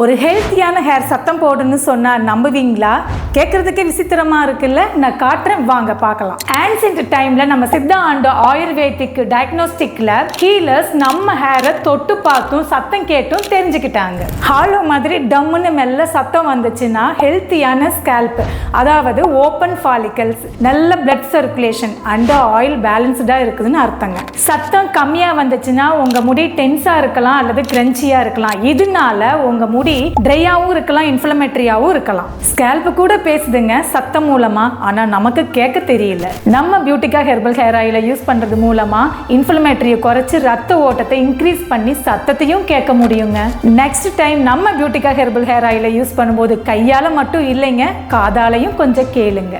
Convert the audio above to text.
ஒரு ஹெல்த்தியான ஹேர் சத்தம் போடுன்னு சொன்னால் நம்புவீங்களா? கேட்குறதுக்கே விசித்திரமாக இருக்குல்ல. நான் காட்டுறேன், வாங்க பார்க்கலாம். ஆன்சியன்ட் டைமில் நம்ம சித்தா அண்ட் ஆயுர்வேதிக் டயக்னோஸ்டிக்கில் ஹீலர்ஸ் நம்ம ஹேரை தொட்டு பார்த்தும் சத்தம் கேட்டும் தெரிஞ்சுக்கிட்டாங்க. ஹாலோ மாதிரி டம்முன்னு மெல்ல சத்தம் வந்துச்சுன்னா ஹெல்த்தியான ஸ்கேல்ப், அதாவது ஓப்பன் ஃபாலிகல்ஸ், நல்ல பிளட் சர்க்குலேஷன் அண்ட் ஆயில் பேலன்ஸ்டாக இருக்குதுன்னு அர்த்தங்க. சத்தம் கம்மியாக வந்துச்சுன்னா உங்கள் முடி டென்ஸாக இருக்கலாம் அல்லது கிரன்ச்சியாக இருக்கலாம். இதனால உங்கள் முடி ட்ரையாகவும் இருக்கலாம், இன்ஃப்ளமேட்டரியாகவும் இருக்கலாம். ஸ்கேல்ப் கூட பேசுதுங்க சத்தம் மூலமா, ஆனால் நமக்கு கேட்க தெரியல. நம்ம பியூட்டிகா ஹெர்பல் ஹேர் ஆயிலை யூஸ் பண்ணுறது மூலமா இன்ஃப்ளமேட்டரியை குறைச்சி ரத்த ஓட்டத்தை இன்க்ரீஸ் பண்ணி சத்தத்தையும் கேட்க முடியுங்க. நெக்ஸ்ட் டைம் நம்ம பியூட்டிகா ஹெர்பல் ஹேர் ஆயிலை யூஸ் பண்ணும்போது கையால் மட்டும் இல்லைங்க, காதாலையும் கொஞ்சம் கேளுங்க.